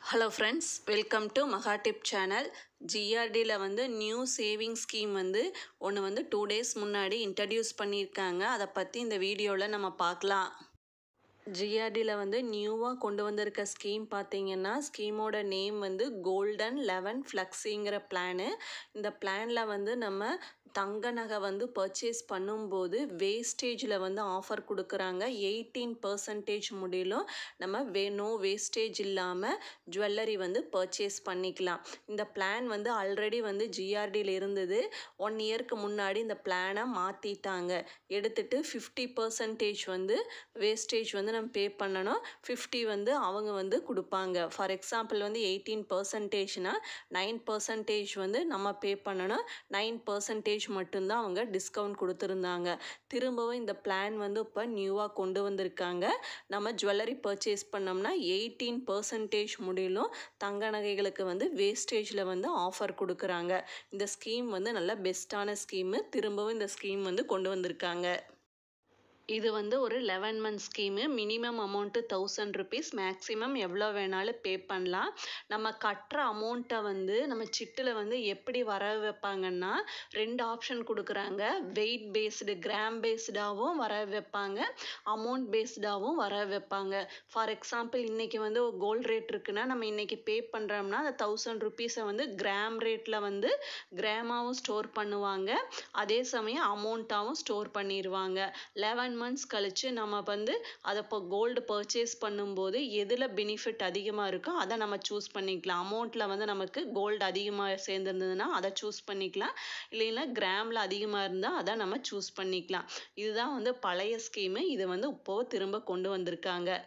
Hello friends, welcome to மகா tip channel. ஜிஆர்டியில் வந்து new saving scheme வந்து ஒன்று வந்து 2 days முன்னாடி இன்ட்ரடியூஸ் பண்ணியிருக்காங்க. அதை பற்றி இந்த வீடியோவில் நம்ம பார்க்கலாம். ஜிஆர்டியில் வந்து நியூவாக கொண்டு வந்திருக்க ஸ்கீம் பார்த்தீங்கன்னா, ஸ்கீமோட நேம் வந்து கோல்டன் 11 ஃப்ளெக்ஸிங்கிற பிளானு. இந்த பிளானில் வந்து நம்ம தங்க நகை வந்து பர்ச்சேஸ் பண்ணும்போது வேஸ்டேஜில் வந்து ஆஃபர் கொடுக்குறாங்க. 18% முடியலும் நம்ம நோ வேஸ்டேஜ் இல்லாமல் ஜுவல்லரி வந்து பர்ச்சேஸ் பண்ணிக்கலாம். இந்த பிளான் வந்து ஆல்ரெடி வந்து ஜிஆர்டியில் இருந்தது. 1 இயர்க்கு முன்னாடி இந்த பிளானை மாற்றிட்டாங்க. எடுத்துட்டு 50% வந்து வேஸ்டேஜ் வந்து நம்ம பே பண்ணணும். 50 வந்து அவங்க வந்து கொடுப்பாங்க. ஃபார் எக்ஸாம்பிள் வந்து 18%னா 9% வந்து நம்ம பே பண்ணணும். 9% மட்டும்தான் அவங்க டிஸ்கவுண்ட் கொடுத்துருந்தாங்க. திரும்பவும் இந்த பிளான் வந்து இப்போ நியூவாக கொண்டு வந்திருக்காங்க. நம்ம ஜுவல்லரி பர்ச்சேஸ் பண்ணோம்னா 18% முடியலும் தங்க நகைகளுக்கு வந்து வேஸ்டேஜில் வந்து ஆஃபர் கொடுக்குறாங்க. இந்த ஸ்கீம் வந்து நல்ல பெஸ்ட்டான ஸ்கீமு. திரும்பவும் இந்த ஸ்கீம் வந்து கொண்டு வந்திருக்காங்க. இது வந்து ஒரு 11 month scheme. Minimum amount 1000 rupees, maximum எவ்வளோ வேணாலும் பே பண்ணலாம். நம்ம கட்டுற அமௌண்ட்டை வந்து நம்ம சிட்டில் வந்து எப்படி வர வைப்பாங்கன்னா, 2 ஆப்ஷன் கொடுக்குறாங்க. வெயிட் பேஸ்டு, கிராம் பேஸ்டாகவும் வர வைப்பாங்க, அமௌண்ட் பேஸ்டாகவும் வர வைப்பாங்க. ஃபார் எக்ஸாம்பிள் இன்றைக்கி வந்து ஒரு கோல்டு ரேட் இருக்குன்னா, நம்ம இன்றைக்கி பே பண்ணுறோம்னா அந்த 1000 rupees வந்து கிராம் ரேட்டில் வந்து கிராமாவும் ஸ்டோர் பண்ணுவாங்க. அதே சமயம் அமௌண்ட்டாகவும் ஸ்டோர் பண்ணிடுவாங்க. 11 months கழித்து நம்ம வந்து அதை இப்போ கோல்டு பர்ச்சேஸ் பண்ணும்போது எதில் பெனிஃபிட் அதிகமாக இருக்கோ அதை நம்ம சூஸ் பண்ணிக்கலாம். அமௌண்ட்டில் வந்து நமக்கு கோல்டு அதிகமாக சேர்ந்துருந்ததுன்னா அதை சூஸ் பண்ணிக்கலாம். இல்லைன்னா கிராமில் அதிகமாக இருந்தால் அதை நம்ம சூஸ் பண்ணிக்கலாம். இதுதான் வந்து பழைய ஸ்கீமு. இது வந்து இப்போது திரும்ப கொண்டு வந்திருக்காங்க.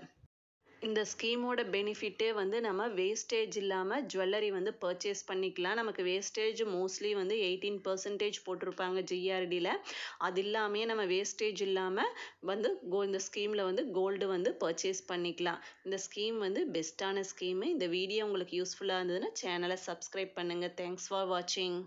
இந்த ஸ்கீமோட பெனிஃபிட்டே வந்து நம்ம வேஸ்டேஜ் இல்லாமல் ஜுவல்லரி வந்து பர்ச்சேஸ் பண்ணிக்கலாம். நமக்கு வேஸ்டேஜ் மோஸ்ட்லி வந்து 18% போட்டிருப்பாங்க ஜிஆர்டியில். அது இல்லாமல் நம்ம வேஸ்டேஜ் இல்லாமல் வந்து இந்த ஸ்கீமில் வந்து கோல்டு வந்து பர்ச்சேஸ் பண்ணிக்கலாம். இந்த ஸ்கீம் வந்து பெஸ்ட்டான ஸ்கீமு. இந்த வீடியோ உங்களுக்கு யூஸ்ஃபுல்லாக இருந்ததுன்னா சேனலை சப்ஸ்கிரைப் பண்ணுங்கள். தேங்க்ஸ் ஃபார் வாட்சிங்.